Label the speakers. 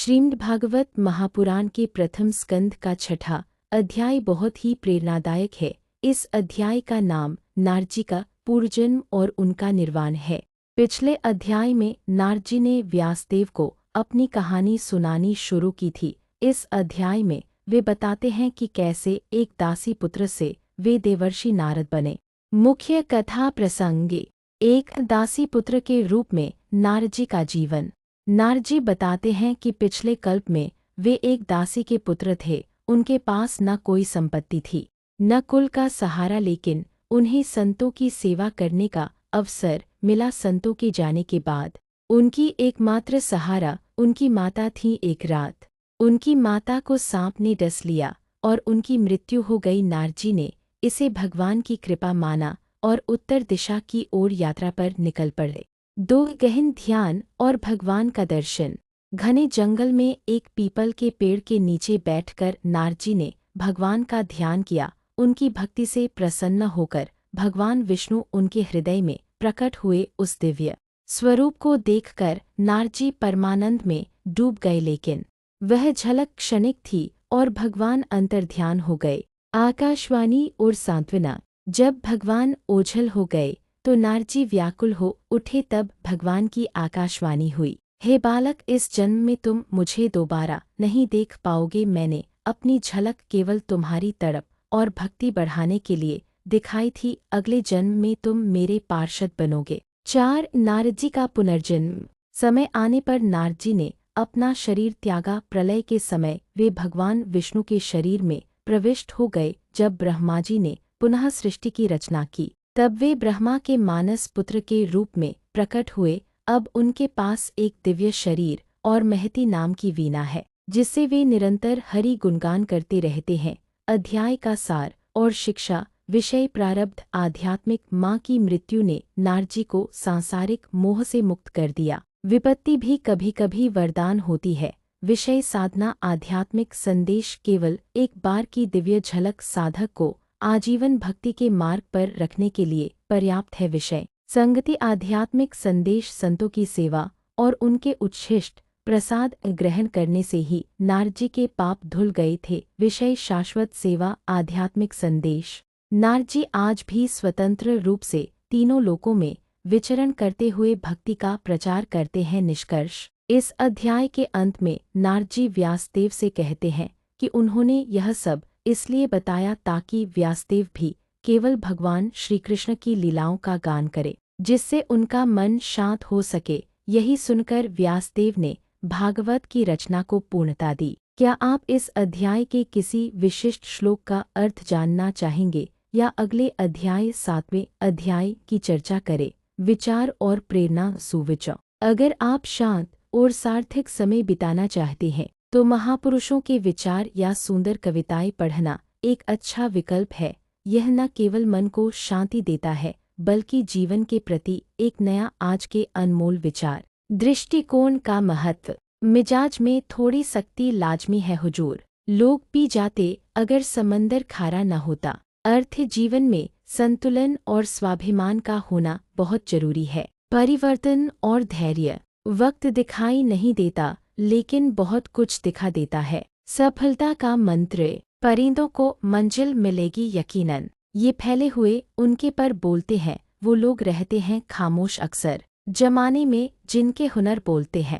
Speaker 1: श्रीमद्भागवत महापुराण के प्रथम स्कंद का छठा अध्याय बहुत ही प्रेरणादायक है। इस अध्याय का नाम नारजी का पूर्वजन्म और उनका निर्वाण है। पिछले अध्याय में नारजी ने व्यासदेव को अपनी कहानी सुनानी शुरू की थी। इस अध्याय में वे बताते हैं कि कैसे एक दासी पुत्र से वे देवर्षि नारद बने। मुख्य कथा प्रसंगे एक दासी पुत्र के रूप में नारजी का जीवन। नारजी बताते हैं कि पिछले कल्प में वे एक दासी के पुत्र थे। उनके पास न कोई संपत्ति थी, न कुल का सहारा, लेकिन उन्हें संतों की सेवा करने का अवसर मिला। संतों के जाने के बाद उनकी एकमात्र सहारा उनकी माता थी। एक रात उनकी माता को सांप ने डस लिया और उनकी मृत्यु हो गई। नारजी ने इसे भगवान की कृपा माना और उत्तर दिशा की ओर यात्रा पर निकल पड़े। दो गहन ध्यान और भगवान का दर्शन। घने जंगल में एक पीपल के पेड़ के नीचे बैठकर नारजी ने भगवान का ध्यान किया। उनकी भक्ति से प्रसन्न होकर भगवान विष्णु उनके हृदय में प्रकट हुए। उस दिव्य स्वरूप को देखकर नारजी परमानंद में डूब गए, लेकिन वह झलक क्षणिक थी और भगवान अंतर्ध्यान हो गए। आकाशवाणी और सांत्वना। जब भगवान ओझल हो गए तो नारजी व्याकुल हो उठे। तब भगवान की आकाशवाणी हुई, हे बालक, इस जन्म में तुम मुझे दोबारा नहीं देख पाओगे। मैंने अपनी झलक केवल तुम्हारी तड़प और भक्ति बढ़ाने के लिए दिखाई थी। अगले जन्म में तुम मेरे पार्षद बनोगे। 4 नारजी का पुनर्जन्म। समय आने पर नारजी ने अपना शरीर त्यागा। प्रलय के समय वे भगवान विष्णु के शरीर में प्रविष्ट हो गए। जब ब्रह्माजी ने पुनः सृष्टि की रचना की, तब वे ब्रह्मा के मानस पुत्र के रूप में प्रकट हुए। अब उनके पास एक दिव्य शरीर और महती नाम की वीणा है, जिससे वे निरंतर हरि गुणगान करते रहते हैं। अध्याय का सार और शिक्षा। विषय प्रारब्ध। आध्यात्मिक। माँ की मृत्यु ने नारजी को सांसारिक मोह से मुक्त कर दिया। विपत्ति भी कभी कभी वरदान होती है। विषय साधना। आध्यात्मिक संदेश। केवल एक बार की दिव्य झलक साधक को आजीवन भक्ति के मार्ग पर रखने के लिए पर्याप्त है। विषय संगति। आध्यात्मिक संदेश। संतों की सेवा और उनके उच्छिष्ट प्रसाद ग्रहण करने से ही नारजी के पाप धुल गए थे। विषय शाश्वत सेवा। आध्यात्मिक संदेश। नारजी आज भी स्वतंत्र रूप से तीनों लोकों में विचरण करते हुए भक्ति का प्रचार करते हैं। निष्कर्ष। इस अध्याय के अंत में नारजी व्यासदेव से कहते हैं कि उन्होंने यह सब इसलिए बताया ताकि व्यासदेव भी केवल भगवान श्री कृष्ण की लीलाओं का गान करें, जिससे उनका मन शांत हो सके। यही सुनकर व्यासदेव ने भागवत की रचना को पूर्णता दी। क्या आप इस अध्याय के किसी विशिष्ट श्लोक का अर्थ जानना चाहेंगे या अगले अध्याय 7वें अध्याय की चर्चा करें? विचार और प्रेरणा। सुविचार। अगर आप शांत और सार्थक समय बिताना चाहते हैं तो महापुरुषों के विचार या सुंदर कविताएं पढ़ना एक अच्छा विकल्प है। यह न केवल मन को शांति देता है, बल्कि जीवन के प्रति एक नया आज के अनमोल विचार दृष्टिकोण का महत्व। मिजाज में थोड़ी सख्ती लाजमी है हुजूर। लोग पी जाते अगर समंदर खारा न होता। अर्थ जीवन में संतुलन और स्वाभिमान का होना बहुत जरूरी है। परिवर्तन और धैर्य। वक्त दिखाई नहीं देता, लेकिन बहुत कुछ दिखा देता है। सफलता का मंत्र। परिंदों को मंजिल मिलेगी यकीनन। ये फैले हुए उनके पर बोलते हैं। वो लोग रहते हैं खामोश अक्सर जमाने में जिनके हुनर बोलते हैं।